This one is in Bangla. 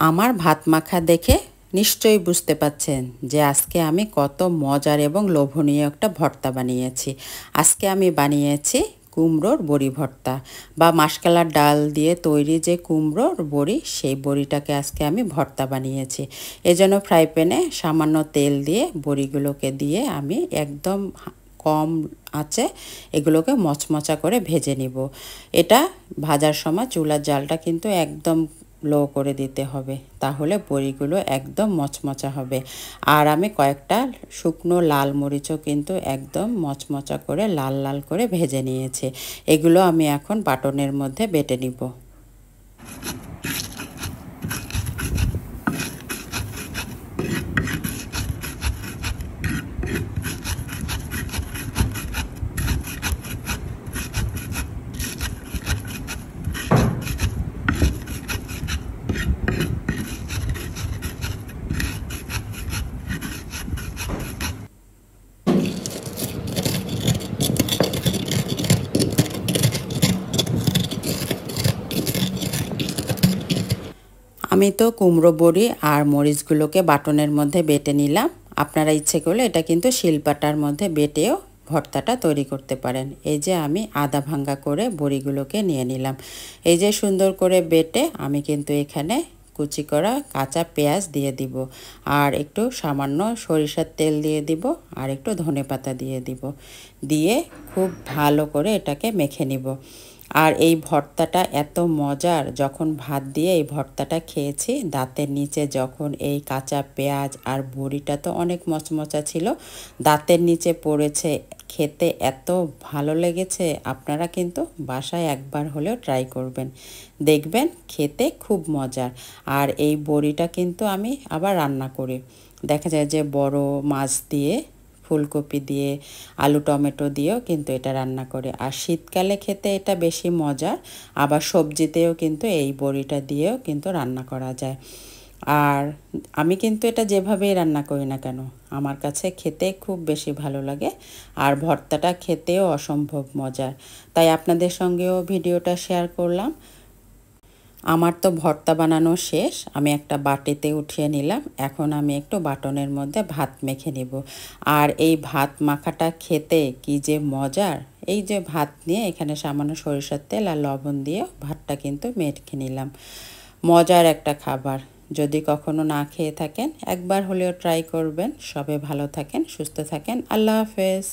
আমার ভাত মাখা দেখে নিশ্চয়ই বুঝতে পাচ্ছেন যে আজকে আমি কত মজার এবং লোভনীয় একটা ভর্তা বানিয়েছি। আজকে আমি বানিয়েছি কুমড়োর বড়ি ভর্তা বা মাসকলার ডাল দিয়ে তৈরি যে কুমড়োর বড়ি, সেই বড়িটাকে আজকে আমি ভর্তা বানিয়েছি। এজন্য ফ্রাই প্যানে সামান্য তেল দিয়ে বড়িগুলোকে দিয়ে আমি একদম কম আঁচে এগুলোকে মচমচা করে ভেজে নিব। এটা ভাজার সময় চুলার জালটা কিন্তু একদম লো করে দিতে হবে, তাহলে বড়িগুলো একদম মচমচা হবে। আর আমি কয়েকটা শুকনো লাল মরিচও কিন্তু একদম মচমচা করে লাল লাল করে ভেজে নিয়েছি। এগুলো আমি এখন বাটনের মধ্যে বেটে নিব। আমি তো কুমড়ো বড়ি আর মরিচগুলোকে বাটনের মধ্যে বেটে নিলাম। আপনারা ইচ্ছে করলে এটা কিন্তু শিলপাটার মধ্যে বেটেও ভর্তাটা তৈরি করতে পারেন। এই যে আমি আধা ভাঙ্গা করে বড়িগুলোকে নিয়ে নিলাম। এই যে সুন্দর করে বেটে আমি কিন্তু এখানে কুচি করা কাঁচা পেঁয়াজ দিয়ে দিব, আর একটু সামান্য সরিষার তেল দিয়ে দিব, আর একটু ধনেপাতা দিয়ে দিব, দিয়ে খুব ভালো করে এটাকে মেখে নিব। আর এই ভর্তাটা এত মজার, যখন ভাত দিয়ে এই ভর্তাটা খেয়েছি দাঁতের নিচে যখন এই কাঁচা পেঁয়াজ আর বড়িটা তো অনেক মচমচা ছিল, দাঁতের নিচে পড়েছে, খেতে এত ভালো লেগেছে। আপনারা কিন্তু বাসায় একবার হলেও ট্রাই করবেন, দেখবেন খেতে খুব মজার। আর এই বড়িটা কিন্তু আমি আবার রান্না করি, দেখা যায় যে বড় মাছ দিয়ে, ফুলকপি দিয়ে, আলু টমেটো দিয়েও কিন্তু এটা রান্না করে। আর শীতকালে খেতে এটা বেশি মজার। আবার সবজিতেও কিন্তু এই বড়িটা দিয়েও কিন্তু রান্না করা যায়। আর আমি কিন্তু এটা যেভাবেই রান্না করি না কেন, আমার কাছে খেতে খুব বেশি ভালো লাগে। আর ভর্তাটা খেতেও অসম্ভব মজার, তাই আপনাদের সঙ্গেও ভিডিওটা শেয়ার করলাম। আমার তো ভর্তা বানানো শেষ, আমি একটা বাটিতে উঠিয়ে নিলাম। এখন আমি একটু বাটনের মধ্যে ভাত মেখে নিব। আর এই ভাত মাখাটা খেতে কি যে মজার! এই যে ভাত নিয়ে এখানে সামান্য সরিষার তেল আর লবণ দিয়ে ভাতটা কিন্তু মেখে নিলাম। মজার একটা খাবার, যদি কখনো না খেয়ে থাকেন একবার হলেও ট্রাই করবেন। সবাই ভালো থাকেন, সুস্থ থাকেন। আল্লাহ হাফেজ।